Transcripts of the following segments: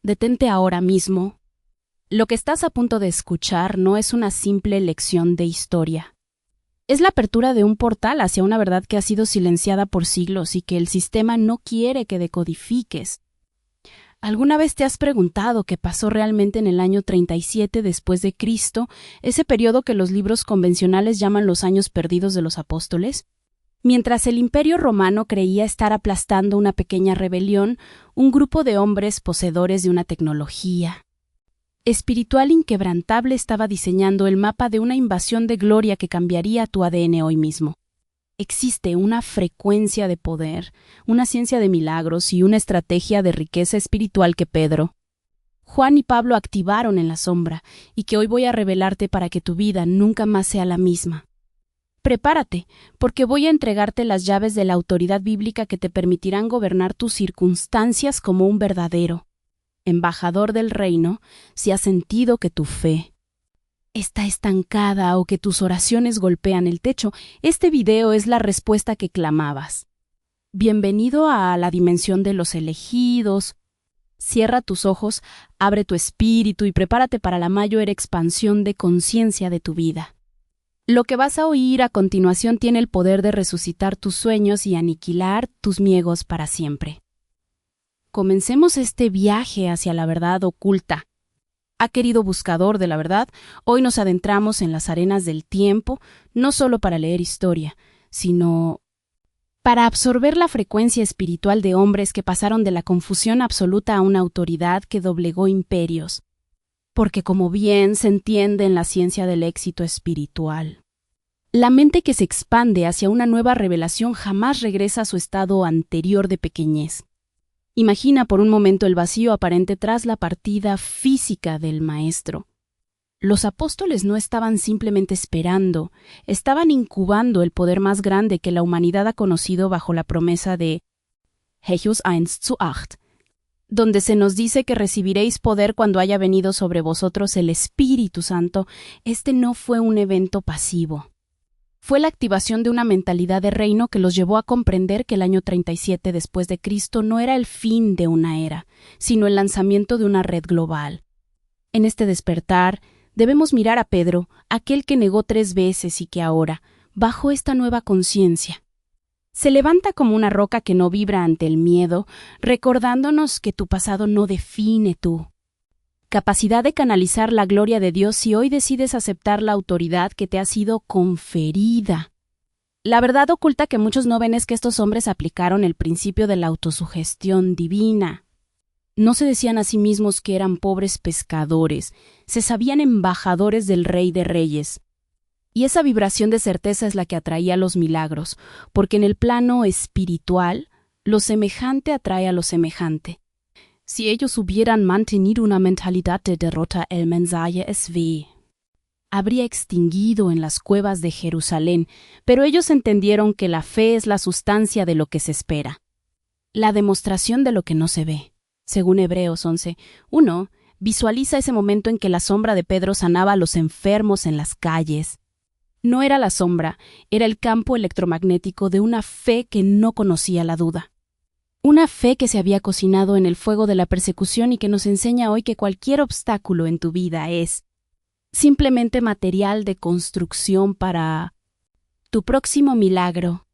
Detente ahora mismo. Lo que estás a punto de escuchar no es una simple lección de historia. Es la apertura de un portal hacia una verdad que ha sido silenciada por siglos y que el sistema no quiere que decodifiques. ¿Alguna vez te has preguntado qué pasó realmente en el año 37 después de Cristo, ese periodo que los libros convencionales llaman los años perdidos de los apóstoles? Mientras el Imperio Romano creía estar aplastando una pequeña rebelión, un grupo de hombres poseedores de una tecnología espiritual inquebrantable estaba diseñando el mapa de una invasión de gloria que cambiaría tu ADN hoy mismo. Existe una frecuencia de poder, una ciencia de milagros y una estrategia de riqueza espiritual que Pedro, Juan y Pablo activaron en la sombra y que hoy voy a revelarte para que tu vida nunca más sea la misma. Prepárate, porque voy a entregarte las llaves de la autoridad bíblica que te permitirán gobernar tus circunstancias como un verdadero embajador del reino si has sentido que tu fe está estancada o que tus oraciones golpean el techo. Este video es la respuesta que clamabas. Bienvenido a la dimensión de los elegidos. Cierra tus ojos, abre tu espíritu y prepárate para la mayor expansión de conciencia de tu vida. Lo que vas a oír a continuación tiene el poder de resucitar tus sueños y aniquilar tus miedos para siempre. Comencemos este viaje hacia la verdad oculta. Querido buscador de la verdad, hoy nos adentramos en las arenas del tiempo, no solo para leer historia, sino para absorber la frecuencia espiritual de hombres que pasaron de la confusión absoluta a una autoridad que doblegó imperios. Porque como bien se entiende en la ciencia del éxito espiritual, la mente que se expande hacia una nueva revelación jamás regresa a su estado anterior de pequeñez. Imagina por un momento el vacío aparente tras la partida física del Maestro. Los apóstoles no estaban simplemente esperando, estaban incubando el poder más grande que la humanidad ha conocido bajo la promesa de Hechus 1:8, donde se nos dice que recibiréis poder cuando haya venido sobre vosotros el Espíritu Santo. Este no fue un evento pasivo. Fue la activación de una mentalidad de reino que los llevó a comprender que el año 37 después de Cristo no era el fin de una era, sino el lanzamiento de una red global. En este despertar, debemos mirar a Pedro, aquel que negó 3 veces y que ahora, bajo esta nueva conciencia, se levanta como una roca que no vibra ante el miedo, recordándonos que tu pasado no define tu capacidad de canalizar la gloria de Dios si hoy decides aceptar la autoridad que te ha sido conferida. La verdad oculta que muchos no ven es que estos hombres aplicaron el principio de la autosugestión divina. No se decían a sí mismos que eran pobres pescadores, se sabían embajadores del Rey de Reyes. Y esa vibración de certeza es la que atraía los milagros, porque en el plano espiritual, lo semejante atrae a lo semejante. Si ellos hubieran mantenido una mentalidad de derrota, el mensaje es ve. Habría extinguido en las cuevas de Jerusalén, pero ellos entendieron que la fe es la sustancia de lo que se espera, la demostración de lo que no se ve. Según Hebreos 11:1, visualiza ese momento en que la sombra de Pedro sanaba a los enfermos en las calles. No era la sombra, era el campo electromagnético de una fe que no conocía la duda. Una fe que se había cocinado en el fuego de la persecución y que nos enseña hoy que cualquier obstáculo en tu vida es simplemente material de construcción para tu próximo milagro.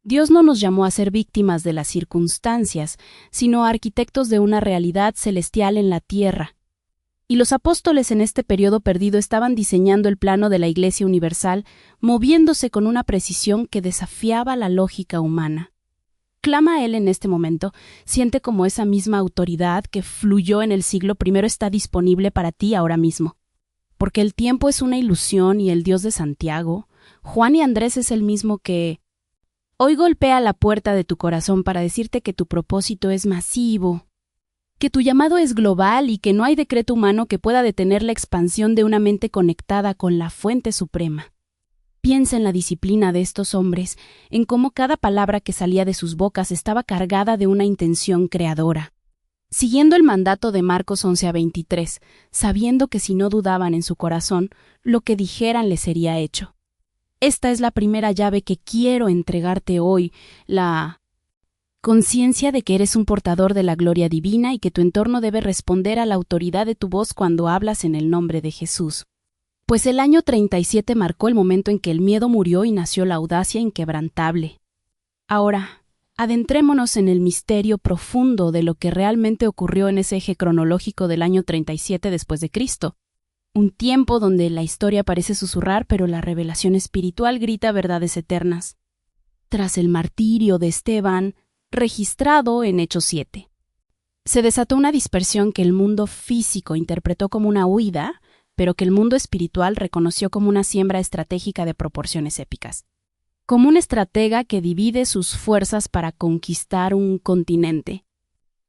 Dios no nos llamó a ser víctimas de las circunstancias, sino arquitectos de una realidad celestial en la tierra. Y los apóstoles en este periodo perdido estaban diseñando el plano de la Iglesia universal, moviéndose con una precisión que desafiaba la lógica humana. Clama a Él en este momento, siente como esa misma autoridad que fluyó en el siglo I está disponible para ti ahora mismo. Porque el tiempo es una ilusión y el Dios de Santiago, Juan y Andrés es el mismo que hoy golpea la puerta de tu corazón para decirte que tu propósito es masivo, que tu llamado es global y que no hay decreto humano que pueda detener la expansión de una mente conectada con la fuente suprema. Piensa en la disciplina de estos hombres, en cómo cada palabra que salía de sus bocas estaba cargada de una intención creadora. Siguiendo el mandato de Marcos 11:23, sabiendo que si no dudaban en su corazón, lo que dijeran les sería hecho. Esta es la primera llave que quiero entregarte hoy, la Conciencia de que eres un portador de la gloria divina y que tu entorno debe responder a la autoridad de tu voz cuando hablas en el nombre de Jesús. Pues el año 37 marcó el momento en que el miedo murió y nació la audacia inquebrantable. Ahora, adentrémonos en el misterio profundo de lo que realmente ocurrió en ese eje cronológico del año 37 después de Cristo. Un tiempo donde la historia parece susurrar, pero la revelación espiritual grita verdades eternas. Tras el martirio de Esteban, registrado en Hechos 7. Se desató una dispersión que el mundo físico interpretó como una huida, pero que el mundo espiritual reconoció como una siembra estratégica de proporciones épicas. Como un estratega que divide sus fuerzas para conquistar un continente.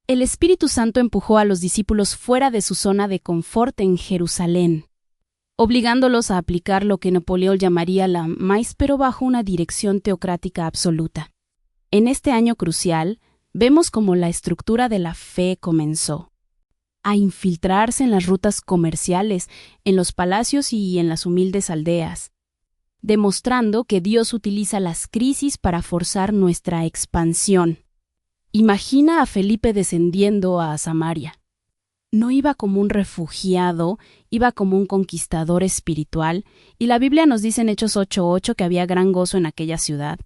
El Espíritu Santo empujó a los discípulos fuera de su zona de confort en Jerusalén, obligándolos a aplicar lo que Napoleón llamaría la mais, pero bajo una dirección teocrática absoluta. En este año crucial, vemos cómo la estructura de la fe comenzó a infiltrarse en las rutas comerciales, en los palacios y en las humildes aldeas, demostrando que Dios utiliza las crisis para forzar nuestra expansión. Imagina a Felipe descendiendo a Samaria. No iba como un refugiado, iba como un conquistador espiritual, y la Biblia nos dice en Hechos 8:8 que había gran gozo en aquella ciudad.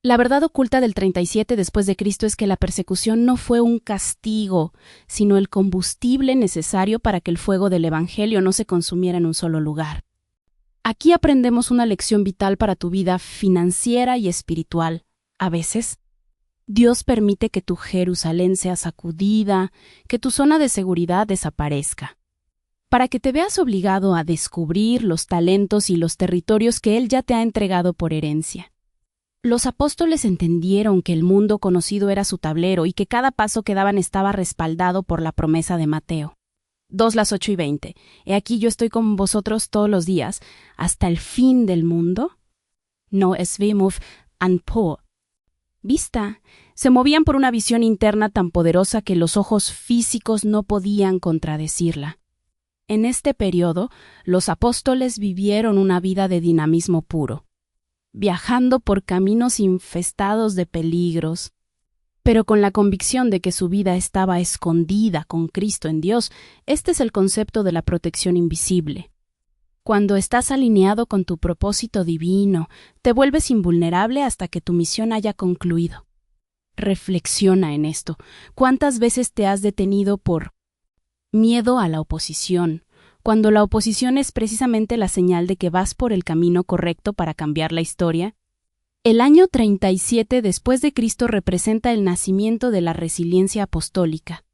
La verdad oculta del 37 después de Cristo es que la persecución no fue un castigo, sino el combustible necesario para que el fuego del Evangelio no se consumiera en un solo lugar. Aquí aprendemos una lección vital para tu vida financiera y espiritual. A veces, Dios permite que tu Jerusalén sea sacudida, que tu zona de seguridad desaparezca, para que te veas obligado a descubrir los talentos y los territorios que Él ya te ha entregado por herencia. Los apóstoles entendieron que el mundo conocido era su tablero y que cada paso que daban estaba respaldado por la promesa de Mateo. 2:8-20. He aquí yo estoy con vosotros todos los días, hasta el fin del mundo. No es vimos an po. Vista. Se movían por una visión interna tan poderosa que los ojos físicos no podían contradecirla. En este periodo, los apóstoles vivieron una vida de dinamismo puro, viajando por caminos infestados de peligros, pero con la convicción de que su vida estaba escondida con Cristo en Dios. Este es el concepto de la protección invisible. Cuando estás alineado con tu propósito divino, te vuelves invulnerable hasta que tu misión haya concluido. Reflexiona en esto. ¿Cuántas veces te has detenido por miedo a la oposición, cuando la oposición es precisamente la señal de que vas por el camino correcto para cambiar la historia? El año 37 después de Cristo representa el nacimiento de la resiliencia apostólica,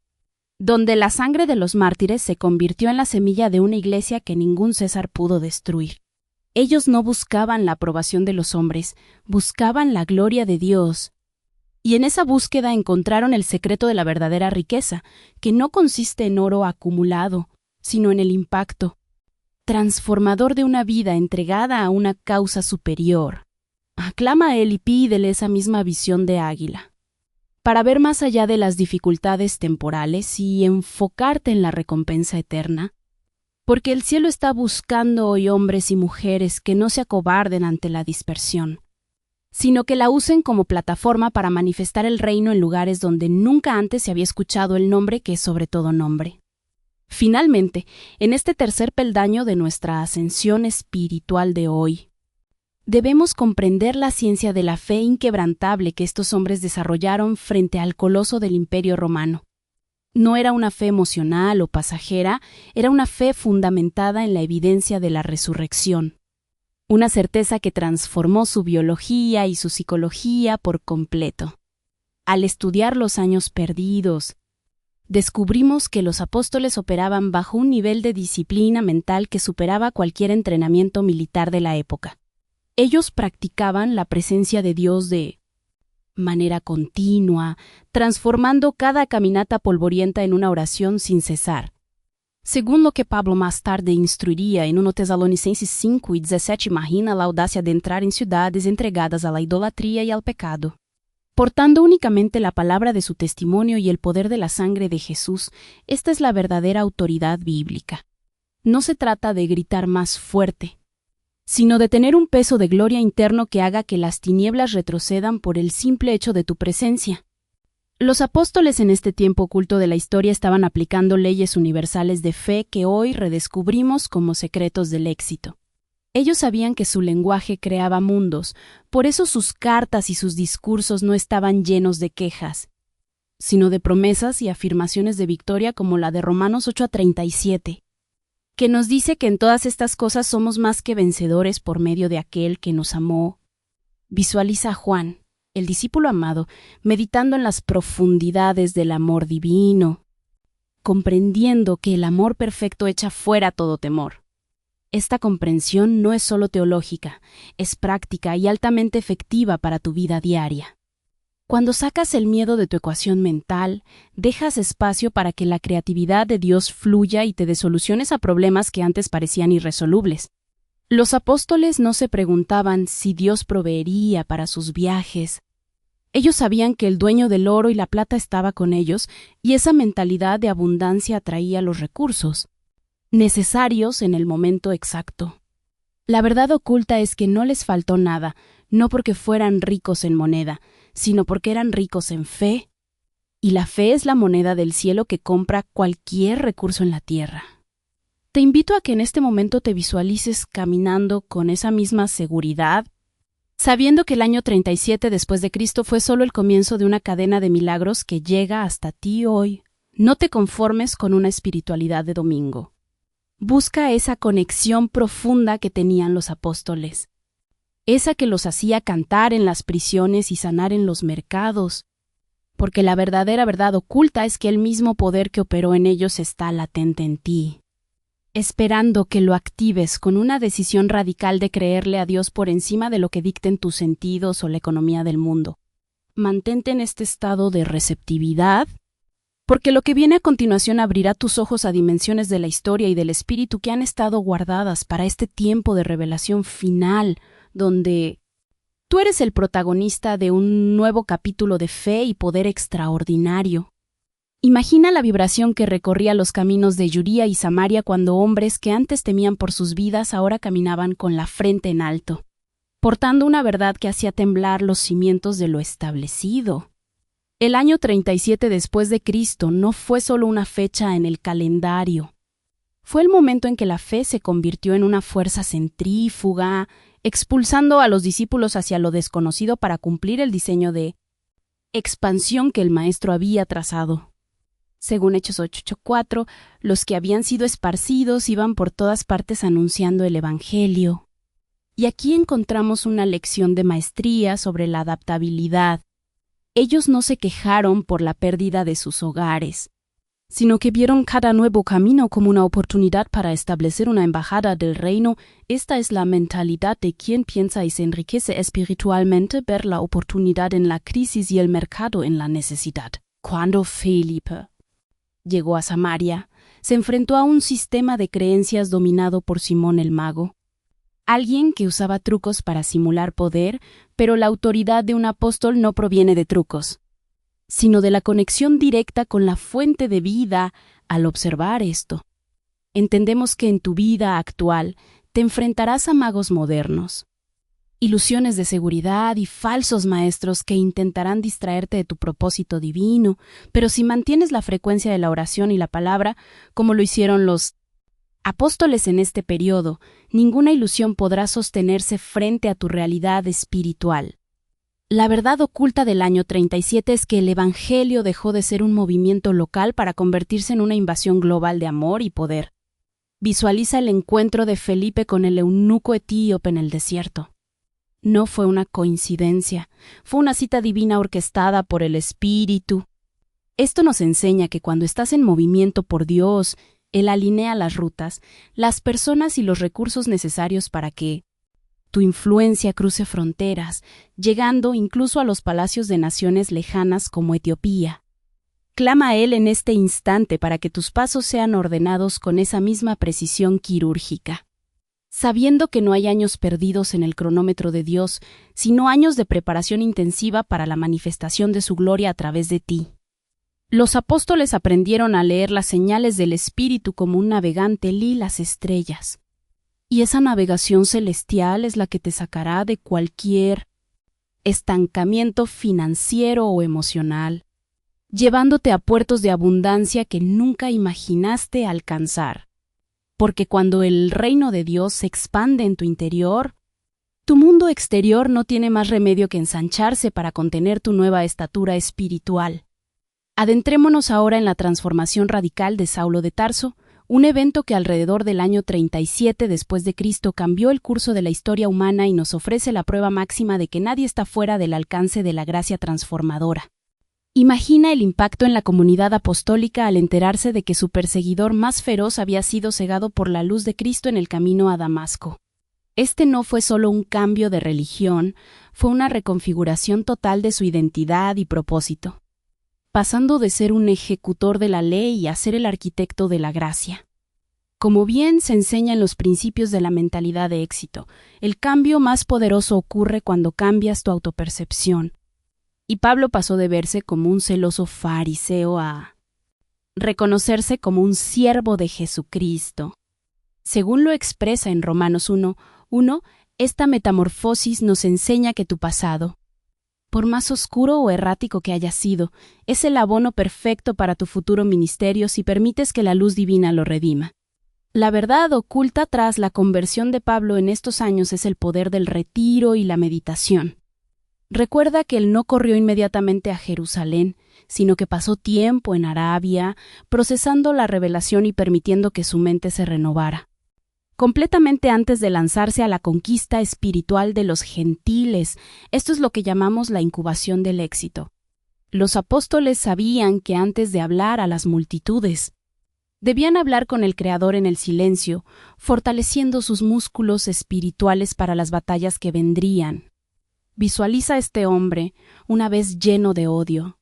donde la sangre de los mártires se convirtió en la semilla de una iglesia que ningún César pudo destruir. Ellos no buscaban la aprobación de los hombres, buscaban la gloria de Dios. Y en esa búsqueda encontraron el secreto de la verdadera riqueza, que no consiste en oro acumulado, sino en el impacto transformador de una vida entregada a una causa superior. Aclama a él y pídele esa misma visión de águila, para ver más allá de las dificultades temporales y enfocarte en la recompensa eterna, porque el cielo está buscando hoy hombres y mujeres que no se acobarden ante la dispersión, sino que la usen como plataforma para manifestar el reino en lugares donde nunca antes se había escuchado el nombre que es sobre todo nombre. Finalmente, en este tercer peldaño de nuestra ascensión espiritual de hoy, debemos comprender la ciencia de la fe inquebrantable que estos hombres desarrollaron frente al coloso del Imperio Romano. No era una fe emocional o pasajera, era una fe fundamentada en la evidencia de la resurrección. Una certeza que transformó su biología y su psicología por completo. Al estudiar los años perdidos, descubrimos que los apóstoles operaban bajo un nivel de disciplina mental que superaba cualquier entrenamiento militar de la época. Ellos practicaban la presencia de Dios de manera continua, transformando cada caminata polvorienta en una oración sin cesar. Según lo que Pablo más tarde instruiría en 1 Tesalonicenses 5:17, imagina la audacia de entrar en ciudades entregadas a la idolatría y al pecado. Portando únicamente la palabra de su testimonio y el poder de la sangre de Jesús, esta es la verdadera autoridad bíblica. No se trata de gritar más fuerte, sino de tener un peso de gloria interno que haga que las tinieblas retrocedan por el simple hecho de tu presencia. Los apóstoles en este tiempo oculto de la historia estaban aplicando leyes universales de fe que hoy redescubrimos como secretos del éxito. Ellos sabían que su lenguaje creaba mundos, por eso sus cartas y sus discursos no estaban llenos de quejas, sino de promesas y afirmaciones de victoria como la de Romanos 8:37, que nos dice que en todas estas cosas somos más que vencedores por medio de aquel que nos amó. Visualiza a Juan, el discípulo amado, meditando en las profundidades del amor divino, comprendiendo que el amor perfecto echa fuera todo temor. Esta comprensión no es solo teológica, es práctica y altamente efectiva para tu vida diaria. Cuando sacas el miedo de tu ecuación mental, dejas espacio para que la creatividad de Dios fluya y te dé soluciones a problemas que antes parecían irresolubles. Los apóstoles no se preguntaban si Dios proveería para sus viajes. Ellos sabían que el dueño del oro y la plata estaba con ellos, y esa mentalidad de abundancia atraía los recursos necesarios en el momento exacto. La verdad oculta es que no les faltó nada, no porque fueran ricos en moneda, sino porque eran ricos en fe, y la fe es la moneda del cielo que compra cualquier recurso en la tierra. Te invito a que en este momento te visualices caminando con esa misma seguridad, sabiendo que el año 37 después de Cristo fue solo el comienzo de una cadena de milagros que llega hasta ti hoy. No te conformes con una espiritualidad de domingo. Busca esa conexión profunda que tenían los apóstoles, esa que los hacía cantar en las prisiones y sanar en los mercados, porque la verdadera verdad oculta es que el mismo poder que operó en ellos está latente en ti, esperando que lo actives con una decisión radical de creerle a Dios por encima de lo que dicten tus sentidos o la economía del mundo. Mantente en este estado de receptividad, porque lo que viene a continuación abrirá tus ojos a dimensiones de la historia y del espíritu que han estado guardadas para este tiempo de revelación final, donde tú eres el protagonista de un nuevo capítulo de fe y poder extraordinario. Imagina la vibración que recorría los caminos de Judía y Samaria cuando hombres que antes temían por sus vidas ahora caminaban con la frente en alto, portando una verdad que hacía temblar los cimientos de lo establecido. El año 37 después de Cristo no fue solo una fecha en el calendario. Fue el momento en que la fe se convirtió en una fuerza centrífuga, expulsando a los discípulos hacia lo desconocido para cumplir el diseño de expansión que el Maestro había trazado. Según Hechos 8:4, los que habían sido esparcidos iban por todas partes anunciando el Evangelio. Y aquí encontramos una lección de maestría sobre la adaptabilidad. Ellos no se quejaron por la pérdida de sus hogares, sino que vieron cada nuevo camino como una oportunidad para establecer una embajada del reino. Esta es la mentalidad de quien piensa y se enriquece espiritualmente, ver la oportunidad en la crisis y el mercado en la necesidad. Cuando Felipe llegó a Samaria, se enfrentó a un sistema de creencias dominado por Simón el mago, alguien que usaba trucos para simular poder, pero la autoridad de un apóstol no proviene de trucos, sino de la conexión directa con la fuente de vida. Al observar esto, entendemos que en tu vida actual te enfrentarás a magos modernos, ilusiones de seguridad y falsos maestros que intentarán distraerte de tu propósito divino, pero si mantienes la frecuencia de la oración y la palabra, como lo hicieron los apóstoles en este periodo, ninguna ilusión podrá sostenerse frente a tu realidad espiritual. La verdad oculta del año 37 es que el Evangelio dejó de ser un movimiento local para convertirse en una invasión global de amor y poder. Visualiza el encuentro de Felipe con el eunuco etíope en el desierto. No fue una coincidencia, fue una cita divina orquestada por el Espíritu. Esto nos enseña que cuando estás en movimiento por Dios, Él alinea las rutas, las personas y los recursos necesarios para que tu influencia cruce fronteras, llegando incluso a los palacios de naciones lejanas como Etiopía. Clama a Él en este instante para que tus pasos sean ordenados con esa misma precisión quirúrgica, sabiendo que no hay años perdidos en el cronómetro de Dios, sino años de preparación intensiva para la manifestación de su gloria a través de ti. Los apóstoles aprendieron a leer las señales del Espíritu como un navegante lee las estrellas. Y esa navegación celestial es la que te sacará de cualquier estancamiento financiero o emocional. llevándote a puertos de abundancia que nunca imaginaste alcanzar. Porque cuando el reino de Dios se expande en tu interior, tu mundo exterior no tiene más remedio que ensancharse para contener tu nueva estatura espiritual. Adentrémonos ahora en la transformación radical de Saulo de Tarso, un evento que alrededor del año 37 después de Cristo cambió el curso de la historia humana y nos ofrece la prueba máxima de que nadie está fuera del alcance de la gracia transformadora. Imagina el impacto en la comunidad apostólica al enterarse de que su perseguidor más feroz había sido cegado por la luz de Cristo en el camino a Damasco. Este no fue solo un cambio de religión, fue una reconfiguración total de su identidad y propósito, pasando de ser un ejecutor de la ley a ser el arquitecto de la gracia. Como bien se enseña en los principios de la mentalidad de éxito, el cambio más poderoso ocurre cuando cambias tu autopercepción. Y Pablo pasó de verse como un celoso fariseo a reconocerse como un siervo de Jesucristo. Según lo expresa en Romanos 1:1, esta metamorfosis nos enseña que tu pasado, por más oscuro o errático que haya sido, es el abono perfecto para tu futuro ministerio si permites que la luz divina lo redima. La verdad oculta tras la conversión de Pablo en estos años es el poder del retiro y la meditación. Recuerda que él no corrió inmediatamente a Jerusalén, sino que pasó tiempo en Arabia, procesando la revelación y permitiendo que su mente se renovara. Completamente antes de lanzarse a la conquista espiritual de los gentiles, esto es lo que llamamos la incubación del éxito. Los apóstoles sabían que antes de hablar a las multitudes, debían hablar con el Creador en el silencio, fortaleciendo sus músculos espirituales para las batallas que vendrían. Visualiza a este hombre, una vez lleno de odio,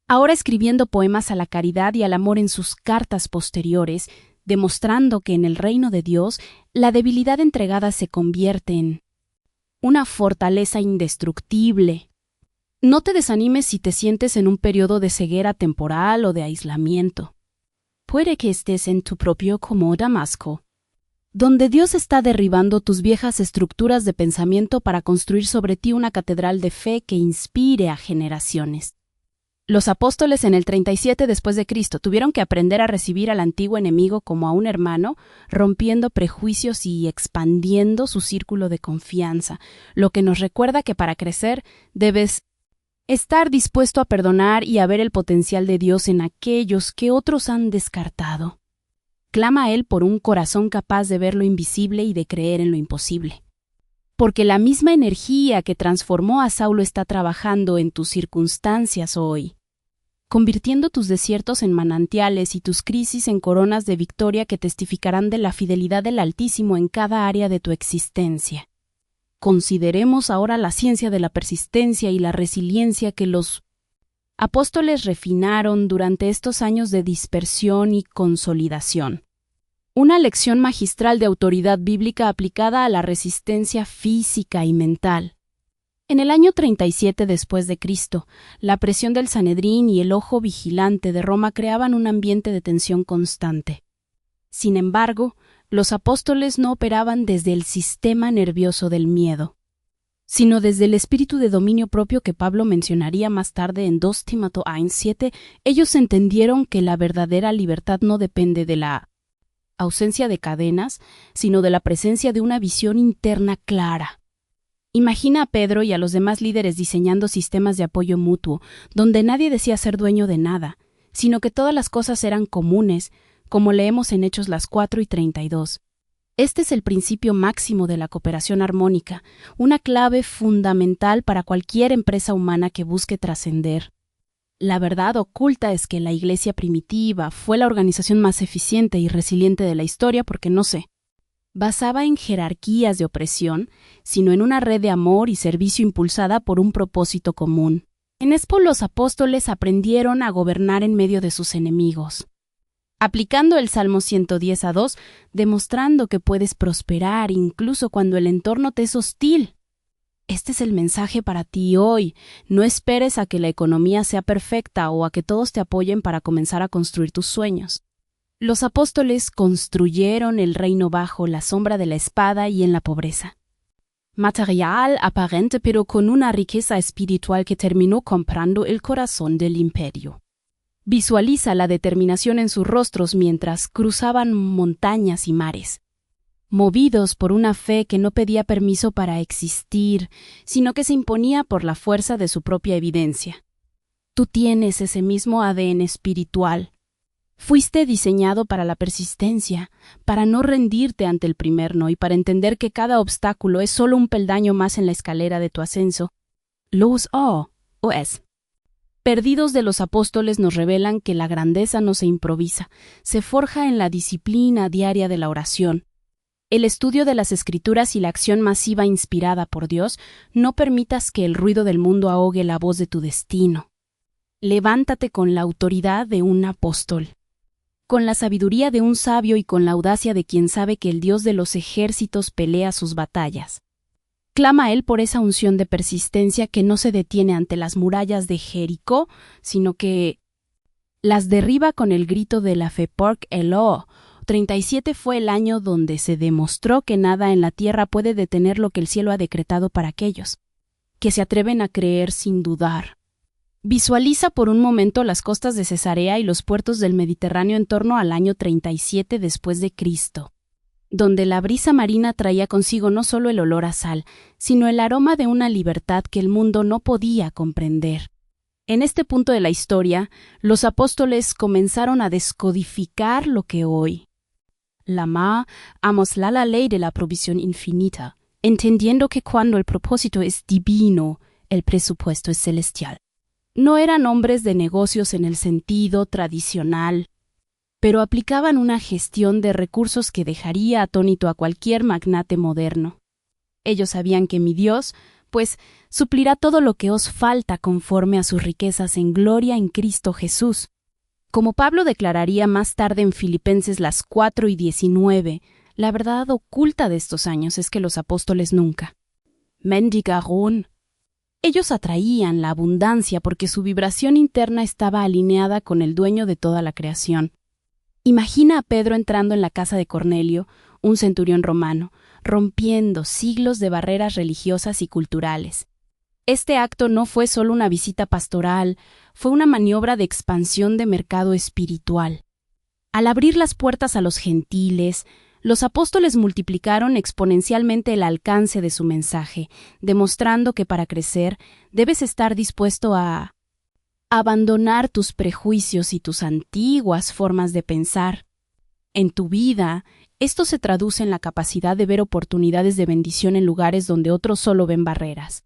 ahora escribiendo poemas a la caridad y al amor en sus cartas posteriores, demostrando que en el reino de Dios la debilidad entregada se convierte en una fortaleza indestructible. No te desanimes si te sientes en un periodo de ceguera temporal o de aislamiento. Puede que estés en tu propio como Damasco, donde Dios está derribando tus viejas estructuras de pensamiento para construir sobre ti una catedral de fe que inspire a generaciones. Los apóstoles en el 37 después de Cristo tuvieron que aprender a recibir al antiguo enemigo como a un hermano, rompiendo prejuicios y expandiendo su círculo de confianza, lo que nos recuerda que para crecer debes estar dispuesto a perdonar y a ver el potencial de Dios en aquellos que otros han descartado. Clama a Él por un corazón capaz de ver lo invisible y de creer en lo imposible. Porque la misma energía que transformó a Saulo está trabajando en tus circunstancias hoy, convirtiendo tus desiertos en manantiales y tus crisis en coronas de victoria que testificarán de la fidelidad del Altísimo en cada área de tu existencia. Consideremos ahora la ciencia de la persistencia y la resiliencia que los apóstoles refinaron durante estos años de dispersión y consolidación. Una lección magistral de autoridad bíblica aplicada a la resistencia física y mental. En el año 37 después de Cristo, la presión del Sanedrín y el ojo vigilante de Roma creaban un ambiente de tensión constante. Sin embargo, los apóstoles no operaban desde el sistema nervioso del miedo, sino desde el espíritu de dominio propio que Pablo mencionaría más tarde en 2 Timoteo 1:7. Ellos entendieron que la verdadera libertad no depende de la ausencia de cadenas, sino de la presencia de una visión interna clara. Imagina a Pedro y a los demás líderes diseñando sistemas de apoyo mutuo, donde nadie decía ser dueño de nada, sino que todas las cosas eran comunes, como leemos en Hechos las 4:32. Este es el principio máximo de la cooperación armónica, una clave fundamental para cualquier empresa humana que busque trascender. La verdad oculta es que la iglesia primitiva fue la organización más eficiente y resiliente de la historia porque no se basaba en jerarquías de opresión, sino en una red de amor y servicio impulsada por un propósito común. En esto los apóstoles aprendieron a gobernar en medio de sus enemigos, aplicando el Salmo 110:2, demostrando que puedes prosperar incluso cuando el entorno te es hostil. Este es el mensaje para ti hoy. No esperes a que la economía sea perfecta o a que todos te apoyen para comenzar a construir tus sueños. Los apóstoles construyeron el reino bajo la sombra de la espada y en la pobreza. Material aparente pero con una riqueza espiritual que terminó comprando el corazón del imperio. Visualiza la determinación en sus rostros mientras cruzaban montañas y mares, movidos por una fe que no pedía permiso para existir, sino que se imponía por la fuerza de su propia evidencia. Tú tienes ese mismo ADN espiritual. Fuiste diseñado para la persistencia, para no rendirte ante el primer no y para entender que cada obstáculo es solo un peldaño más en la escalera de tu ascenso. Los O es. Perdidos de los Apóstoles nos revelan que la grandeza no se improvisa, se forja en la disciplina diaria de la oración. El estudio de las Escrituras y la acción masiva inspirada por Dios, no permitas que el ruido del mundo ahogue la voz de tu destino. Levántate con la autoridad de un apóstol, con la sabiduría de un sabio y con la audacia de quien sabe que el Dios de los ejércitos pelea sus batallas. Clama a Él por esa unción de persistencia que no se detiene ante las murallas de Jericó, sino que las derriba con el grito de la fe. Porque Elo 37 fue el año donde se demostró que nada en la tierra puede detener lo que el cielo ha decretado para aquellos que se atreven a creer sin dudar. Visualiza por un momento las costas de Cesarea y los puertos del Mediterráneo en torno al año 37 después de Cristo, donde la brisa marina traía consigo no solo el olor a sal, sino el aroma de una libertad que el mundo no podía comprender. En este punto de la historia, los apóstoles comenzaron a descodificar lo que hoy llamamos la ley de la provisión infinita, entendiendo que cuando el propósito es divino, el presupuesto es celestial. No eran hombres de negocios en el sentido tradicional, pero aplicaban una gestión de recursos que dejaría atónito a cualquier magnate moderno. Ellos sabían que mi Dios, pues, suplirá todo lo que os falta conforme a sus riquezas en gloria en Cristo Jesús. Como Pablo declararía más tarde en Filipenses 4:19, la verdad oculta de estos años es que los apóstoles nunca mendigaron. Ellos atraían la abundancia porque su vibración interna estaba alineada con el dueño de toda la creación. Imagina a Pedro entrando en la casa de Cornelio, un centurión romano, rompiendo siglos de barreras religiosas y culturales. Este acto no fue solo una visita pastoral, fue una maniobra de expansión de mercado espiritual. Al abrir las puertas a los gentiles, los apóstoles multiplicaron exponencialmente el alcance de su mensaje, demostrando que para crecer debes estar dispuesto a abandonar tus prejuicios y tus antiguas formas de pensar. En tu vida, esto se traduce en la capacidad de ver oportunidades de bendición en lugares donde otros solo ven barreras.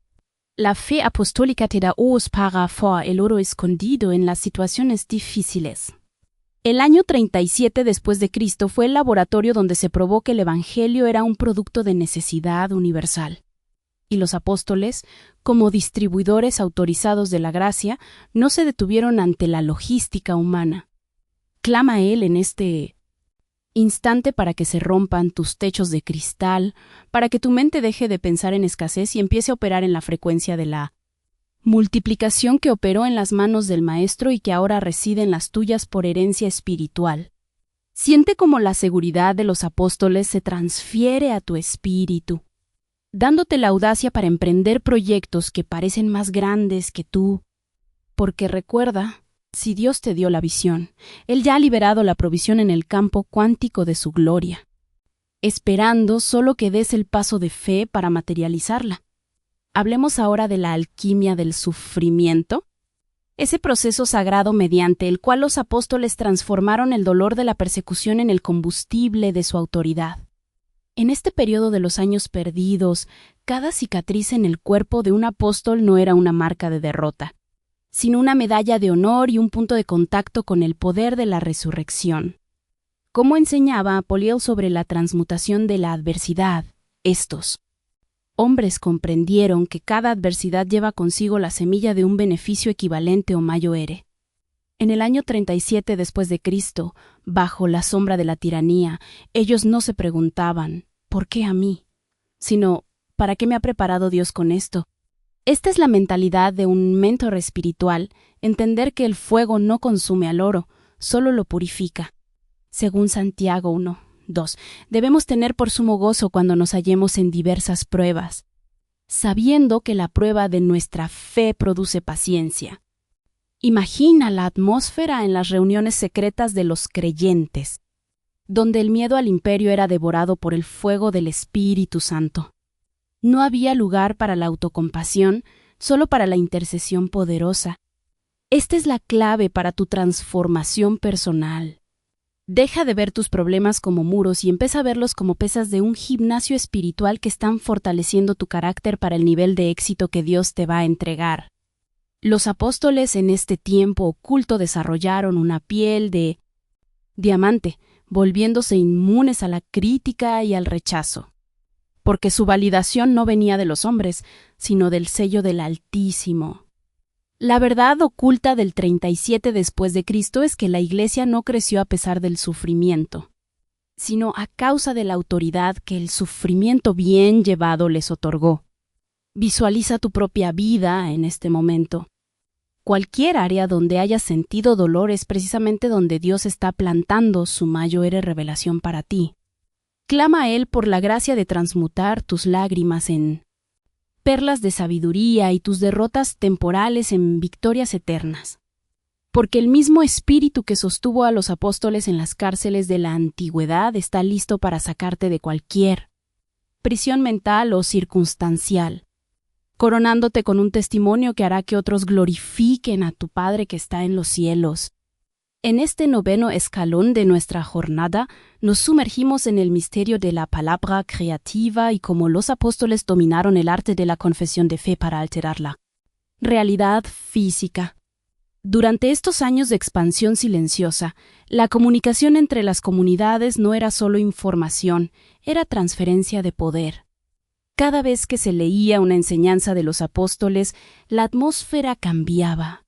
La fe apostólica te da ojos para ver el oro escondido en las situaciones difíciles. El año 37 después de Cristo fue el laboratorio donde se probó que el Evangelio era un producto de necesidad universal. Y los apóstoles, como distribuidores autorizados de la gracia, no se detuvieron ante la logística humana. Clama a Él en este instante para que se rompan tus techos de cristal, para que tu mente deje de pensar en escasez y empiece a operar en la frecuencia de la multiplicación que operó en las manos del Maestro y que ahora reside en las tuyas por herencia espiritual. Siente como la seguridad de los apóstoles se transfiere a tu espíritu, dándote la audacia para emprender proyectos que parecen más grandes que tú. Porque recuerda, si Dios te dio la visión, Él ya ha liberado la provisión en el campo cuántico de su gloria, esperando solo que des el paso de fe para materializarla. Hablemos ahora de la alquimia del sufrimiento, ese proceso sagrado mediante el cual los apóstoles transformaron el dolor de la persecución en el combustible de su autoridad. En este periodo de los años perdidos, cada cicatriz en el cuerpo de un apóstol no era una marca de derrota, sino una medalla de honor y un punto de contacto con el poder de la resurrección. Como enseñaba Apoliel sobre la transmutación de la adversidad, estos hombres comprendieron que cada adversidad lleva consigo la semilla de un beneficio equivalente o mayor. En el año 37 después de Cristo, bajo la sombra de la tiranía, ellos no se preguntaban, ¿por qué a mí?, sino, ¿para qué me ha preparado Dios con esto? Esta es la mentalidad de un mentor espiritual, entender que el fuego no consume al oro, solo lo purifica. Según Santiago 1:2, debemos tener por sumo gozo cuando nos hallemos en diversas pruebas, sabiendo que la prueba de nuestra fe produce paciencia. Imagina la atmósfera en las reuniones secretas de los creyentes, donde el miedo al imperio era devorado por el fuego del Espíritu Santo. No había lugar para la autocompasión, solo para la intercesión poderosa. Esta es la clave para tu transformación personal. Deja de ver tus problemas como muros y empieza a verlos como pesas de un gimnasio espiritual que están fortaleciendo tu carácter para el nivel de éxito que Dios te va a entregar. Los apóstoles en este tiempo oculto desarrollaron una piel de diamante, volviéndose inmunes a la crítica y al rechazo, porque su validación no venía de los hombres, sino del sello del Altísimo. La verdad oculta del 37 después de Cristo es que la Iglesia no creció a pesar del sufrimiento, sino a causa de la autoridad que el sufrimiento bien llevado les otorgó. Visualiza tu propia vida en este momento. Cualquier área donde hayas sentido dolor es precisamente donde Dios está plantando su mayor revelación para ti. Clama a Él por la gracia de transmutar tus lágrimas en perlas de sabiduría y tus derrotas temporales en victorias eternas. Porque el mismo espíritu que sostuvo a los apóstoles en las cárceles de la antigüedad está listo para sacarte de cualquier prisión mental o circunstancial, coronándote con un testimonio que hará que otros glorifiquen a tu Padre que está en los cielos. En este 9º escalón de nuestra jornada, nos sumergimos en el misterio de la palabra creativa y cómo los apóstoles dominaron el arte de la confesión de fe para alterar la realidad física. Durante estos años de expansión silenciosa, la comunicación entre las comunidades no era solo información, era transferencia de poder. Cada vez que se leía una enseñanza de los apóstoles, la atmósfera cambiaba.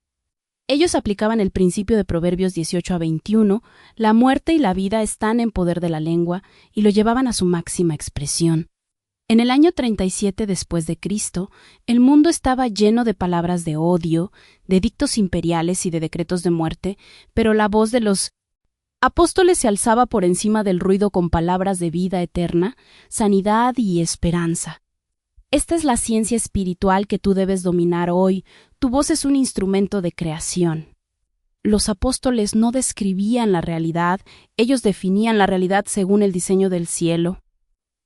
Ellos aplicaban el principio de Proverbios 18-21, la muerte y la vida están en poder de la lengua, y lo llevaban a su máxima expresión. En el año 37 después de Cristo, el mundo estaba lleno de palabras de odio, de edictos imperiales y de decretos de muerte, pero la voz de los apóstoles se alzaba por encima del ruido con palabras de vida eterna, sanidad y esperanza. Esta es la ciencia espiritual que tú debes dominar hoy. Tu voz es un instrumento de creación. Los apóstoles no describían la realidad, ellos definían la realidad según el diseño del cielo.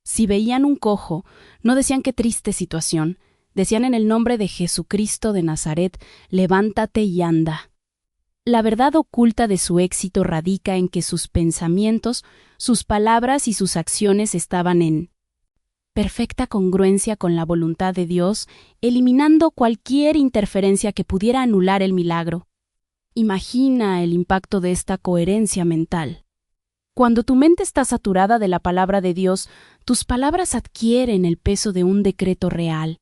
Si veían un cojo, no decían qué triste situación, decían en el nombre de Jesucristo de Nazaret, levántate y anda. La verdad oculta de su éxito radica en que sus pensamientos, sus palabras y sus acciones estaban en perfecta congruencia con la voluntad de Dios, eliminando cualquier interferencia que pudiera anular el milagro. Imagina el impacto de esta coherencia mental. Cuando tu mente está saturada de la palabra de Dios, tus palabras adquieren el peso de un decreto real.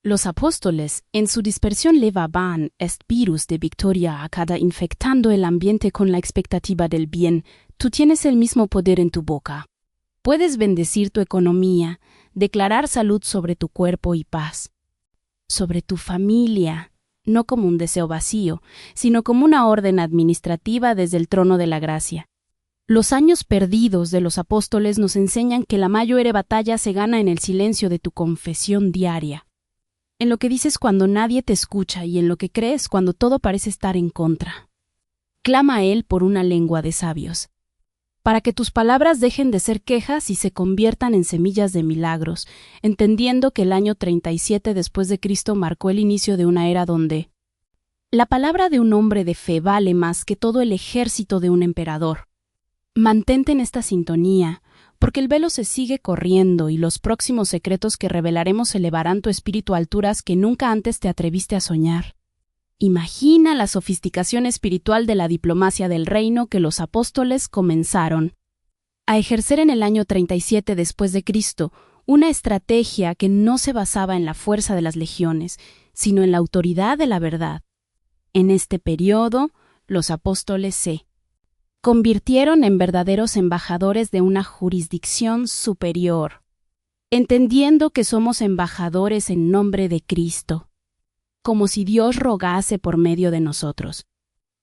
Los apóstoles, en su dispersión levaban est virus de victoria a cada infectando el ambiente con la expectativa del bien. Tú tienes el mismo poder en tu boca. Puedes bendecir tu economía, declarar salud sobre tu cuerpo y paz, sobre tu familia, no como un deseo vacío, sino como una orden administrativa desde el trono de la gracia. Los años perdidos de los apóstoles nos enseñan que la mayor batalla se gana en el silencio de tu confesión diaria, en lo que dices cuando nadie te escucha y en lo que crees cuando todo parece estar en contra. Clama a Él por una lengua de sabios, para que tus palabras dejen de ser quejas y se conviertan en semillas de milagros, entendiendo que el año 37 después de Cristo marcó el inicio de una era donde la palabra de un hombre de fe vale más que todo el ejército de un emperador. Mantente en esta sintonía, porque el velo se sigue corriendo y los próximos secretos que revelaremos elevarán tu espíritu a alturas que nunca antes te atreviste a soñar. Imagina la sofisticación espiritual de la diplomacia del reino que los apóstoles comenzaron a ejercer en el año 37 después de Cristo, una estrategia que no se basaba en la fuerza de las legiones, sino en la autoridad de la verdad. En este periodo, los apóstoles se convirtieron en verdaderos embajadores de una jurisdicción superior, entendiendo que somos embajadores en nombre de Cristo, como si Dios rogase por medio de nosotros.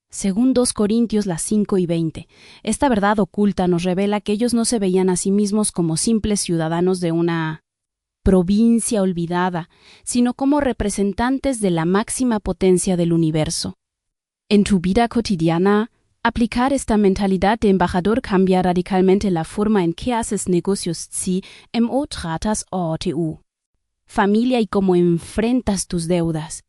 Según 2 Corintios 5:20, esta verdad oculta nos revela que ellos no se veían a sí mismos como simples ciudadanos de una provincia olvidada, sino como representantes de la máxima potencia del universo. En tu vida cotidiana, aplicar esta mentalidad de embajador cambia radicalmente la forma en que haces negocios o tratas OTU, familia y cómo enfrentas tus deudas.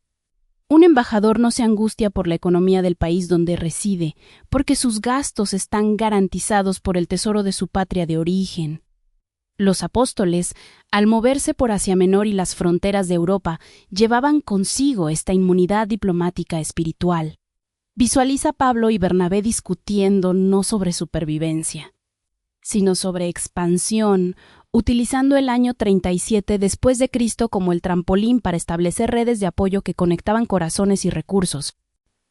Un embajador no se angustia por la economía del país donde reside, porque sus gastos están garantizados por el tesoro de su patria de origen. Los apóstoles, al moverse por Asia Menor y las fronteras de Europa, llevaban consigo esta inmunidad diplomática espiritual. Visualiza a Pablo y Bernabé discutiendo no sobre supervivencia, sino sobre expansión, utilizando el año 37 después de Cristo como el trampolín para establecer redes de apoyo que conectaban corazones y recursos,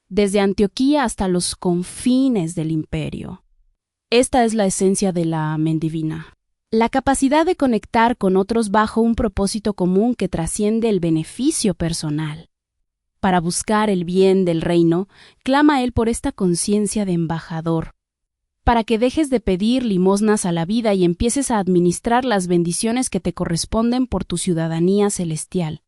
desde Antioquía hasta los confines del imperio. Esta es la esencia de la Mente Divina. La capacidad de conectar con otros bajo un propósito común que trasciende el beneficio personal. Para buscar el bien del reino, clama él por esta conciencia de embajador, para que dejes de pedir limosnas a la vida y empieces a administrar las bendiciones que te corresponden por tu ciudadanía celestial.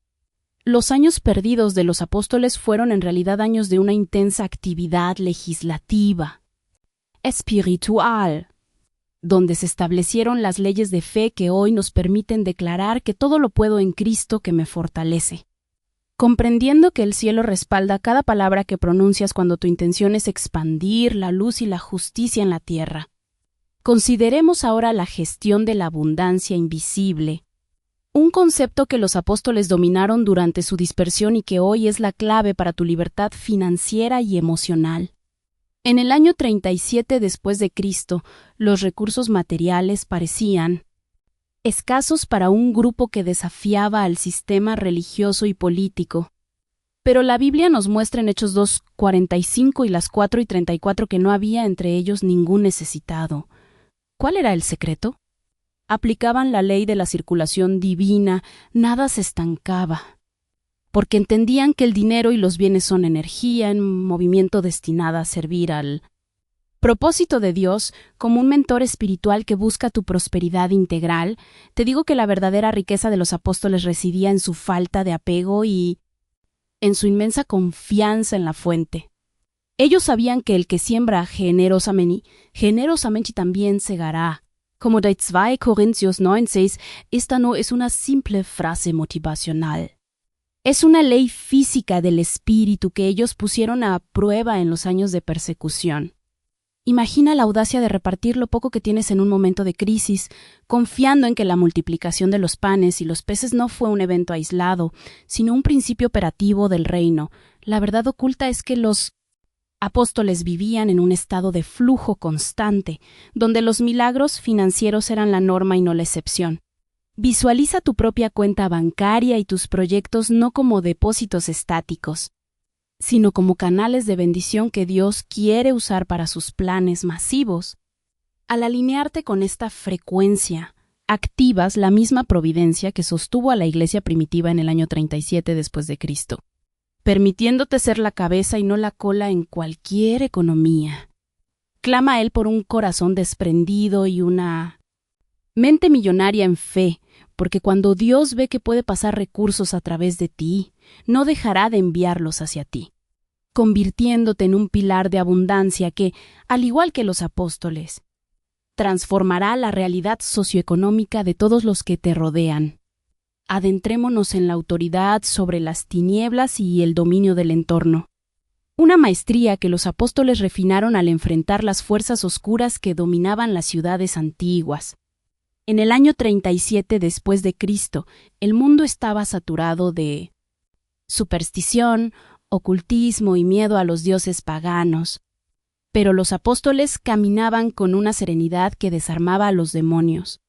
Los años perdidos de los apóstoles fueron en realidad años de una intensa actividad legislativa, espiritual, donde se establecieron las leyes de fe que hoy nos permiten declarar que todo lo puedo en Cristo que me fortalece. Comprendiendo que el cielo respalda cada palabra que pronuncias cuando tu intención es expandir la luz y la justicia en la tierra. Consideremos ahora la gestión de la abundancia invisible, un concepto que los apóstoles dominaron durante su dispersión y que hoy es la clave para tu libertad financiera y emocional. En el año 37 después de Cristo, los recursos materiales parecían escasos para un grupo que desafiaba al sistema religioso y político. Pero la Biblia nos muestra en Hechos 2:45 y las 4:34 que no había entre ellos ningún necesitado. ¿Cuál era el secreto? Aplicaban la ley de la circulación divina, nada se estancaba, porque entendían que el dinero y los bienes son energía en movimiento destinada a servir al propósito de Dios. Como un mentor espiritual que busca tu prosperidad integral, te digo que la verdadera riqueza de los apóstoles residía en su falta de apego y en su inmensa confianza en la fuente. Ellos sabían que el que siembra generosamente también segará. Como de 2 Corintios 9:6, esta no es una simple frase motivacional. Es una ley física del espíritu que ellos pusieron a prueba en los años de persecución. Imagina la audacia de repartir lo poco que tienes en un momento de crisis, confiando en que la multiplicación de los panes y los peces no fue un evento aislado, sino un principio operativo del reino. La verdad oculta es que los apóstoles vivían en un estado de flujo constante, donde los milagros financieros eran la norma y no la excepción. Visualiza tu propia cuenta bancaria y tus proyectos no como depósitos estáticos, sino como canales de bendición que Dios quiere usar para sus planes masivos. Al alinearte con esta frecuencia, activas la misma providencia que sostuvo a la iglesia primitiva en el año 37 después de Cristo, permitiéndote ser la cabeza y no la cola en cualquier economía. Clama a Él por un corazón desprendido y una mente millonaria en fe, porque cuando Dios ve que puede pasar recursos a través de ti, no dejará de enviarlos hacia ti, convirtiéndote en un pilar de abundancia que, al igual que los apóstoles, transformará la realidad socioeconómica de todos los que te rodean. Adentrémonos en la autoridad sobre las tinieblas y el dominio del entorno. Una maestría que los apóstoles refinaron al enfrentar las fuerzas oscuras que dominaban las ciudades antiguas. En el año 37 después de Cristo, el mundo estaba saturado de superstición, ocultismo y miedo a los dioses paganos. Pero los apóstoles caminaban con una serenidad que desarmaba a los demonios.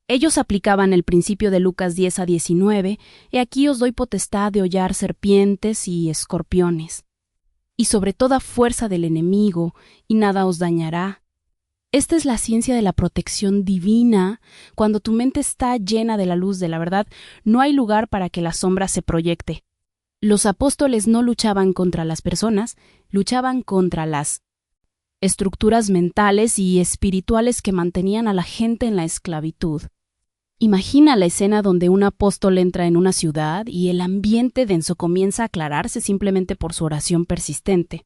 Ellos aplicaban el principio de Lucas 10:19, «He aquí os doy potestad de hollar serpientes y escorpiones, y sobre toda fuerza del enemigo, y nada os dañará». Esta es la ciencia de la protección divina. Cuando tu mente está llena de la luz de la verdad, no hay lugar para que la sombra se proyecte. Los apóstoles no luchaban contra las personas, luchaban contra las estructuras mentales y espirituales que mantenían a la gente en la esclavitud. Imagina la escena donde un apóstol entra en una ciudad y el ambiente denso comienza a aclararse simplemente por su oración persistente.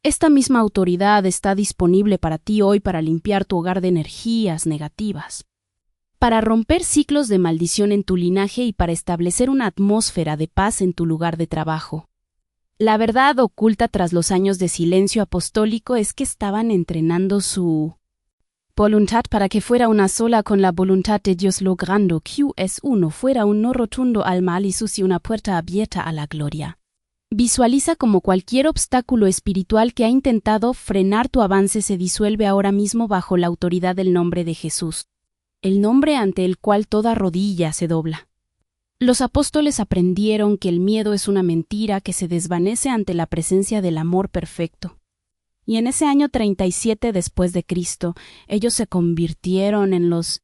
Esta misma autoridad está disponible para ti hoy para limpiar tu hogar de energías negativas, para romper ciclos de maldición en tu linaje y para establecer una atmósfera de paz en tu lugar de trabajo. La verdad oculta tras los años de silencio apostólico es que estaban entrenando su voluntad para que fuera una sola con la voluntad de Dios, logrando que es uno fuera un no rotundo al mal y sucio una puerta abierta a la gloria. Visualiza como cualquier obstáculo espiritual que ha intentado frenar tu avance se disuelve ahora mismo bajo la autoridad del nombre de Jesús, el nombre ante el cual toda rodilla se dobla. Los apóstoles aprendieron que el miedo es una mentira que se desvanece ante la presencia del amor perfecto. Y en ese año 37 después de Cristo, ellos se convirtieron en los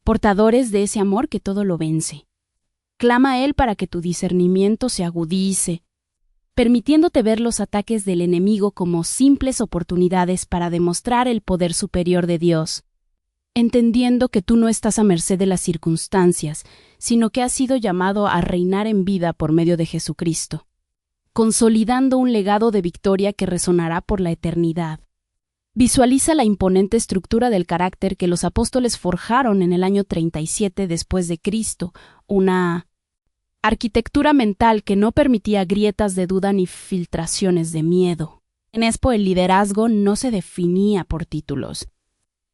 portadores de ese amor que todo lo vence. Clama a Él para que tu discernimiento se agudice, permitiéndote ver los ataques del enemigo como simples oportunidades para demostrar el poder superior de Dios, entendiendo que tú no estás a merced de las circunstancias, sino que has sido llamado a reinar en vida por medio de Jesucristo, consolidando un legado de victoria que resonará por la eternidad. Visualiza la imponente estructura del carácter que los apóstoles forjaron en el año 37 después de Cristo, una arquitectura mental que no permitía grietas de duda ni filtraciones de miedo. En Expo el liderazgo no se definía por títulos,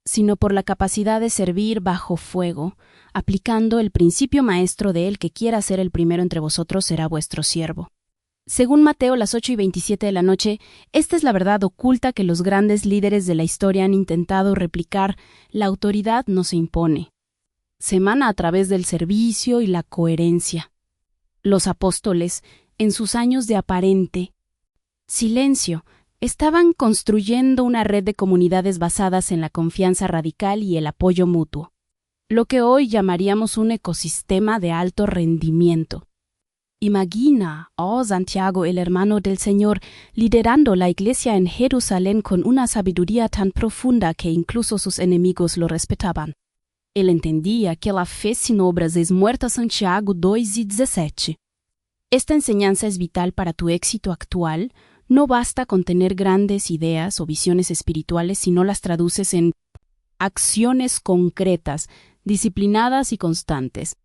sino por la capacidad de servir bajo fuego, aplicando el principio maestro de el que quiera ser el primero entre vosotros será vuestro siervo. Según Mateo, las 8:27 de la noche, esta es la verdad oculta que los grandes líderes de la historia han intentado replicar. La autoridad no se impone. Se emana a través del servicio y la coherencia. Los apóstoles, en sus años de aparente silencio, estaban construyendo una red de comunidades basadas en la confianza radical y el apoyo mutuo, lo que hoy llamaríamos un ecosistema de alto rendimiento. Imagina, oh Santiago, el hermano del Señor, liderando la iglesia en Jerusalén con una sabiduría tan profunda que incluso sus enemigos lo respetaban. Él entendía que la fe sin obras es muerta. Santiago 2:17. Esta enseñanza es vital para tu éxito actual. No basta con tener grandes ideas o visiones espirituales si no las traduces en acciones concretas, disciplinadas y constantes.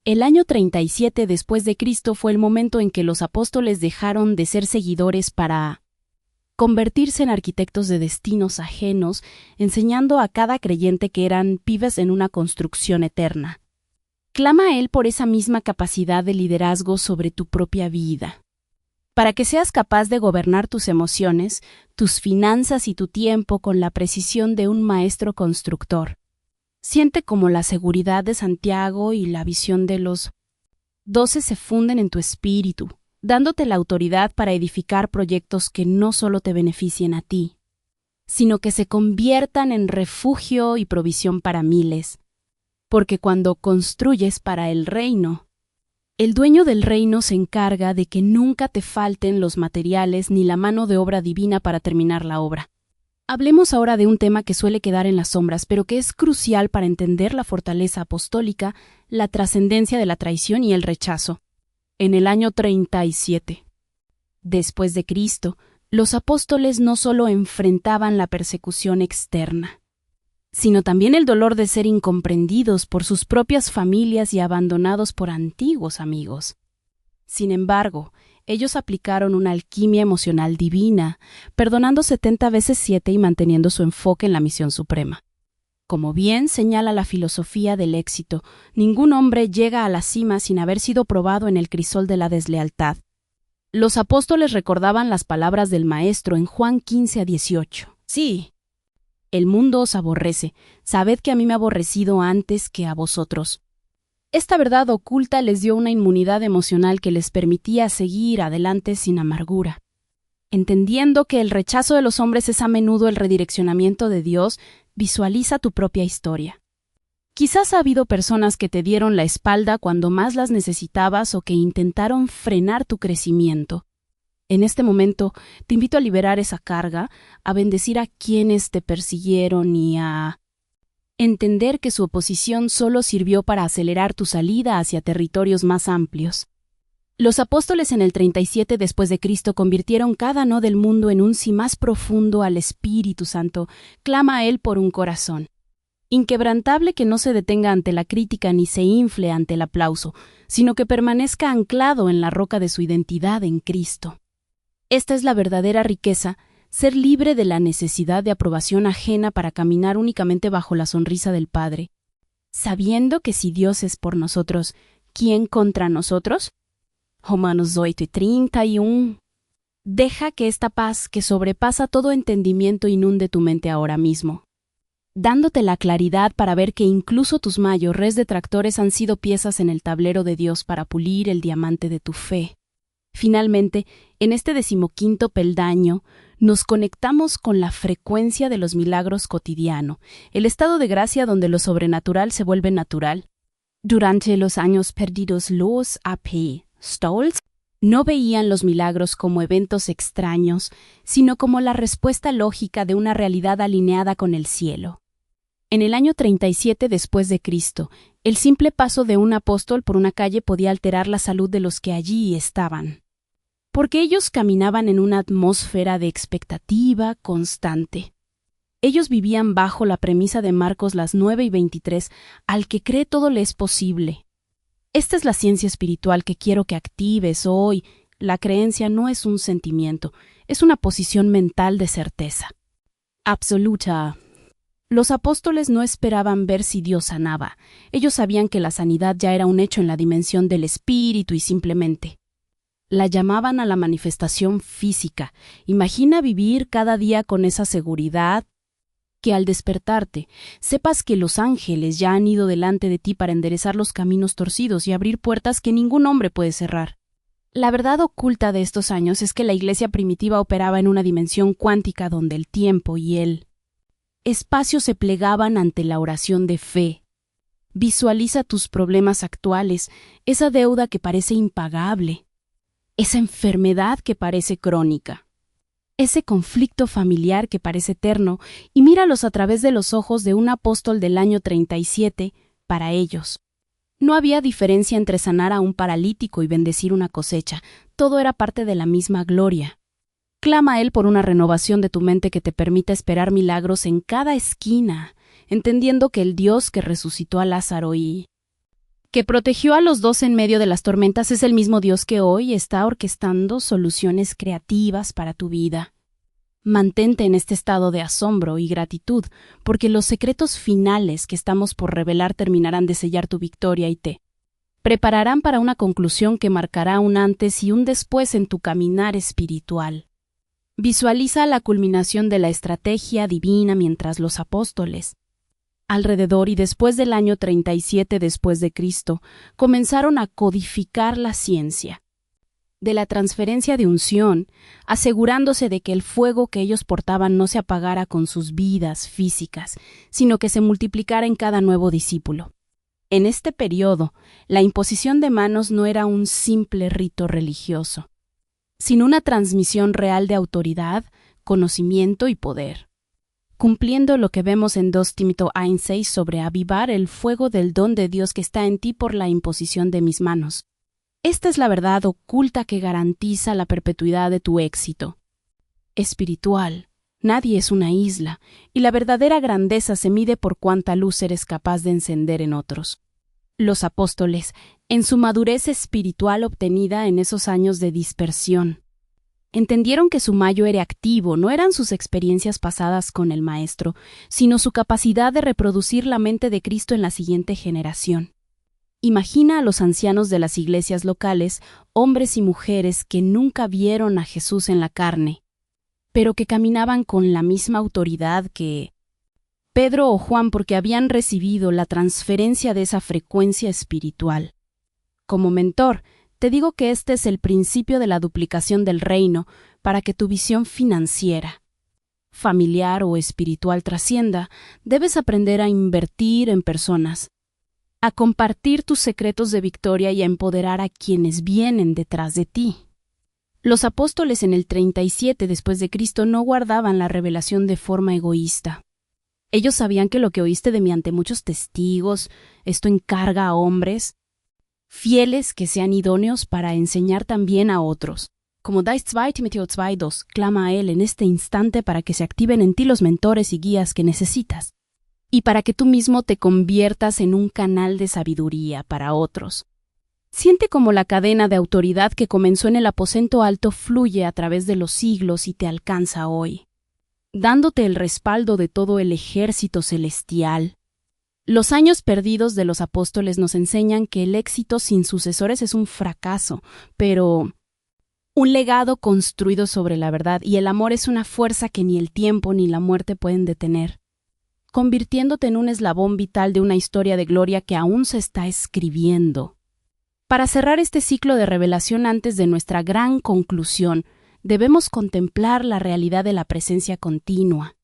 El año 37 después de Cristo fue el momento en que los apóstoles dejaron de ser seguidores para convertirse en arquitectos de destinos ajenos, enseñando a cada creyente que eran pibes en una construcción eterna. Clama a Él por esa misma capacidad de liderazgo sobre tu propia vida, para que seas capaz de gobernar tus emociones, tus finanzas y tu tiempo con la precisión de un maestro constructor. Siente como la seguridad de Santiago y la visión de los 12 se funden en tu espíritu, dándote la autoridad para edificar proyectos que no solo te beneficien a ti, sino que se conviertan en refugio y provisión para miles. Porque cuando construyes para el reino, el dueño del reino se encarga de que nunca te falten los materiales ni la mano de obra divina para terminar la obra. Hablemos ahora de un tema que suele quedar en las sombras, pero que es crucial para entender la fortaleza apostólica, la trascendencia de la traición y el rechazo. En el año 37 después de Cristo, los apóstoles no solo enfrentaban la persecución externa, sino también el dolor de ser incomprendidos por sus propias familias y abandonados por antiguos amigos. Sin embargo, ellos aplicaron una alquimia emocional divina, perdonando 70 veces 7 y manteniendo su enfoque en la misión suprema. Como bien señala la filosofía del éxito, ningún hombre llega a la cima sin haber sido probado en el crisol de la deslealtad. Los apóstoles recordaban las palabras del Maestro en Juan 15:18. Sí, el mundo os aborrece, sabed que a mí me ha aborrecido antes que a vosotros. Esta verdad oculta les dio una inmunidad emocional que les permitía seguir adelante sin amargura. Entendiendo que el rechazo de los hombres es a menudo el redireccionamiento de Dios, visualiza tu propia historia. Quizás ha habido personas que te dieron la espalda cuando más las necesitabas o que intentaron frenar tu crecimiento. En este momento, te invito a liberar esa carga, a bendecir a quienes te persiguieron y a entender que su oposición solo sirvió para acelerar tu salida hacia territorios más amplios. Los apóstoles en el 37 después de Cristo convirtieron cada no del mundo en un sí más profundo al Espíritu Santo. Clama a Él por un corazón inquebrantable que no se detenga ante la crítica ni se infle ante el aplauso, sino que permanezca anclado en la roca de su identidad en Cristo. Esta es la verdadera riqueza, ser libre de la necesidad de aprobación ajena para caminar únicamente bajo la sonrisa del Padre, sabiendo que si Dios es por nosotros, ¿quién contra nosotros? Romanos 8:31. Deja que esta paz que sobrepasa todo entendimiento inunde tu mente ahora mismo, dándote la claridad para ver que incluso tus mayores detractores han sido piezas en el tablero de Dios para pulir el diamante de tu fe. Finalmente, en este 15º peldaño, nos conectamos con la frecuencia de los milagros cotidiano, el estado de gracia donde lo sobrenatural se vuelve natural. Durante los años perdidos, los apóstoles no veían los milagros como eventos extraños, sino como la respuesta lógica de una realidad alineada con el cielo. En el año 37 después de Cristo, el simple paso de un apóstol por una calle podía alterar la salud de los que allí estaban, porque ellos caminaban en una atmósfera de expectativa constante. Ellos vivían bajo la premisa de Marcos 9:23, al que cree todo le es posible. Esta es la ciencia espiritual que quiero que actives hoy. La creencia no es un sentimiento, es una posición mental de certeza absoluta. Los apóstoles no esperaban ver si Dios sanaba. Ellos sabían que la sanidad ya era un hecho en la dimensión del espíritu y simplemente la llamaban a la manifestación física. Imagina vivir cada día con esa seguridad, que al despertarte sepas que los ángeles ya han ido delante de ti para enderezar los caminos torcidos y abrir puertas que ningún hombre puede cerrar. La verdad oculta de estos años es que la iglesia primitiva operaba en una dimensión cuántica donde el tiempo y el espacio se plegaban ante la oración de fe. Visualiza tus problemas actuales, esa deuda que parece impagable, esa enfermedad que parece crónica, ese conflicto familiar que parece eterno, y míralos a través de los ojos de un apóstol del año 37 para ellos. No había diferencia entre sanar a un paralítico y bendecir una cosecha, todo era parte de la misma gloria. Clama a Él por una renovación de tu mente que te permita esperar milagros en cada esquina, entendiendo que el Dios que resucitó a Lázaro y que protegió a los dos en medio de las tormentas es el mismo Dios que hoy está orquestando soluciones creativas para tu vida. Mantente en este estado de asombro y gratitud, porque los secretos finales que estamos por revelar terminarán de sellar tu victoria y te prepararán para una conclusión que marcará un antes y un después en tu caminar espiritual. Visualiza la culminación de la estrategia divina mientras los apóstoles, alrededor y después del año 37 después de Cristo, comenzaron a codificar la ciencia de la transferencia de unción, asegurándose de que el fuego que ellos portaban no se apagara con sus vidas físicas, sino que se multiplicara en cada nuevo discípulo. En este periodo, la imposición de manos no era un simple rito religioso, sino una transmisión real de autoridad, conocimiento y poder, cumpliendo lo que vemos en 2 Timoteo 1:6 sobre avivar el fuego del don de Dios que está en ti por la imposición de mis manos. Esta es la verdad oculta que garantiza la perpetuidad de tu éxito espiritual. Nadie es una isla, y la verdadera grandeza se mide por cuánta luz eres capaz de encender en otros. Los apóstoles, en su madurez espiritual obtenida en esos años de dispersión, entendieron que su mayo era activo, no eran sus experiencias pasadas con el Maestro, sino su capacidad de reproducir la mente de Cristo en la siguiente generación. Imagina a los ancianos de las iglesias locales, hombres y mujeres que nunca vieron a Jesús en la carne, pero que caminaban con la misma autoridad que Pedro o Juan porque habían recibido la transferencia de esa frecuencia espiritual. Como mentor, te digo que este es el principio de la duplicación del reino para que tu visión financiera, familiar o espiritual trascienda. Debes aprender a invertir en personas, a compartir tus secretos de victoria y a empoderar a quienes vienen detrás de ti. Los apóstoles en el 37 después de Cristo no guardaban la revelación de forma egoísta. Ellos sabían que lo que oíste de mí ante muchos testigos, esto encarga a hombres, fieles que sean idóneos para enseñar también a otros. Como dais 2 Timoteo 2:2, clama a Él en este instante para que se activen en ti los mentores y guías que necesitas, y para que tú mismo te conviertas en un canal de sabiduría para otros. Siente como la cadena de autoridad que comenzó en el aposento alto fluye a través de los siglos y te alcanza hoy, dándote el respaldo de todo el ejército celestial. Los años perdidos de los apóstoles nos enseñan que el éxito sin sucesores es un fracaso, pero un legado construido sobre la verdad, y el amor es una fuerza que ni el tiempo ni la muerte pueden detener, convirtiéndote en un eslabón vital de una historia de gloria que aún se está escribiendo. Para cerrar este ciclo de revelación antes de nuestra gran conclusión, debemos contemplar la realidad de la presencia continua.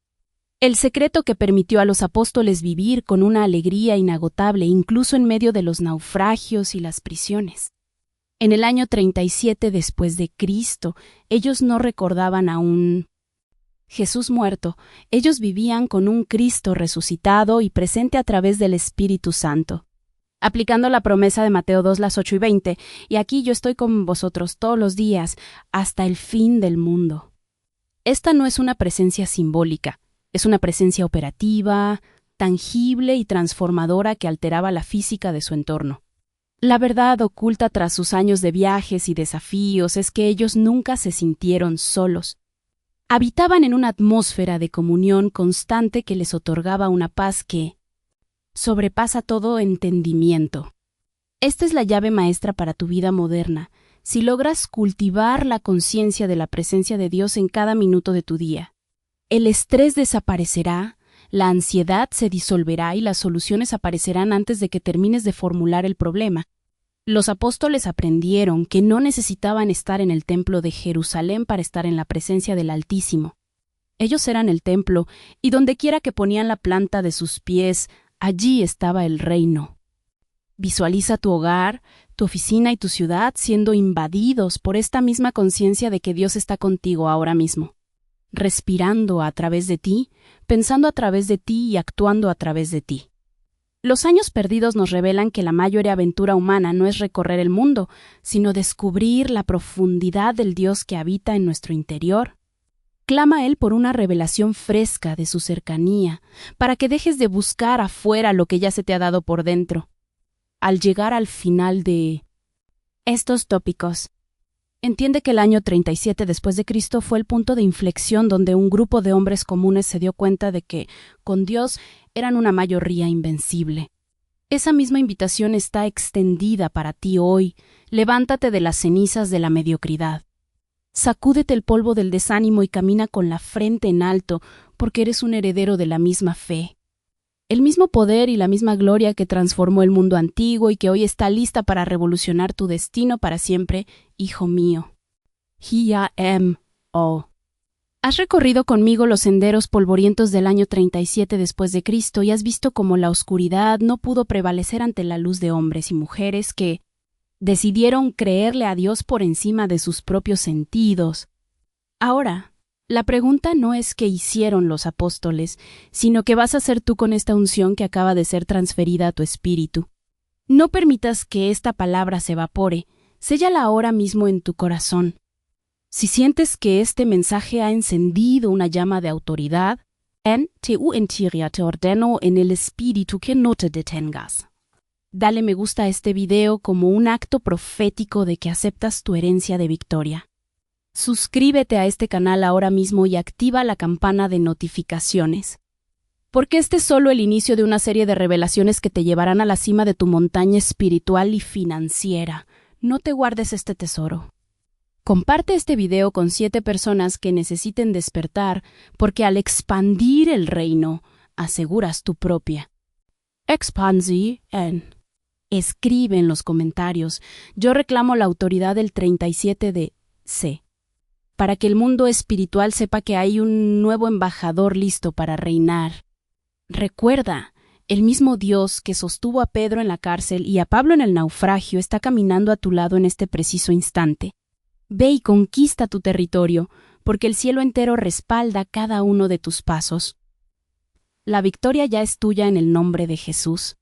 El secreto que permitió a los apóstoles vivir con una alegría inagotable incluso en medio de los naufragios y las prisiones. En el año 37 después de Cristo, ellos no recordaban a un Jesús muerto, ellos vivían con un Cristo resucitado y presente a través del Espíritu Santo. Aplicando la promesa de Mateo 2, las 8 y 20, y aquí yo estoy con vosotros todos los días, hasta el fin del mundo. Esta no es una presencia simbólica, es una presencia operativa, tangible y transformadora que alteraba la física de su entorno. La verdad oculta tras sus años de viajes y desafíos es que ellos nunca se sintieron solos. Habitaban en una atmósfera de comunión constante que les otorgaba una paz que sobrepasa todo entendimiento. Esta es la llave maestra para tu vida moderna, si logras cultivar la conciencia de la presencia de Dios en cada minuto de tu día. El estrés desaparecerá, la ansiedad se disolverá y las soluciones aparecerán antes de que termines de formular el problema. Los apóstoles aprendieron que no necesitaban estar en el templo de Jerusalén para estar en la presencia del Altísimo. Ellos eran el templo, y dondequiera que ponían la planta de sus pies, allí estaba el reino. Visualiza tu hogar, tu oficina y tu ciudad siendo invadidos por esta misma conciencia de que Dios está contigo ahora mismo, respirando a través de ti, pensando a través de ti y actuando a través de ti. Los años perdidos nos revelan que la mayor aventura humana no es recorrer el mundo, sino descubrir la profundidad del Dios que habita en nuestro interior. Clama a Él por una revelación fresca de su cercanía, para que dejes de buscar afuera lo que ya se te ha dado por dentro. Al llegar al final de estos tópicos, entiende que el año 37 después de Cristo fue el punto de inflexión donde un grupo de hombres comunes se dio cuenta de que, con Dios, eran una mayoría invencible. Esa misma invitación está extendida para ti hoy. Levántate de las cenizas de la mediocridad. Sacúdete el polvo del desánimo y camina con la frente en alto, porque eres un heredero de la misma fe. El mismo poder y la misma gloria que transformó el mundo antiguo y que hoy está lista para revolucionar tu destino para siempre, hijo mío. Here I am, oh. Has recorrido conmigo los senderos polvorientos del año 37 después de Cristo y has visto cómo la oscuridad no pudo prevalecer ante la luz de hombres y mujeres que decidieron creerle a Dios por encima de sus propios sentidos. Ahora, la pregunta no es qué hicieron los apóstoles, sino qué vas a hacer tú con esta unción que acaba de ser transferida a tu espíritu. No permitas que esta palabra se evapore, séllala ahora mismo en tu corazón. Si sientes que este mensaje ha encendido una llama de autoridad, te ordeno en el espíritu que no te detengas. Dale me gusta a este video como un acto profético de que aceptas tu herencia de victoria. Suscríbete a este canal ahora mismo y activa la campana de notificaciones, porque este es solo el inicio de una serie de revelaciones que te llevarán a la cima de tu montaña espiritual y financiera. No te guardes este tesoro. Comparte este video con 7 personas que necesiten despertar, porque al expandir el reino, aseguras tu propia. Expansión. Escribe en los comentarios. Yo reclamo la autoridad del 37 de C, para que el mundo espiritual sepa que hay un nuevo embajador listo para reinar. Recuerda, el mismo Dios que sostuvo a Pedro en la cárcel y a Pablo en el naufragio está caminando a tu lado en este preciso instante. Ve y conquista tu territorio, porque el cielo entero respalda cada uno de tus pasos. La victoria ya es tuya en el nombre de Jesús.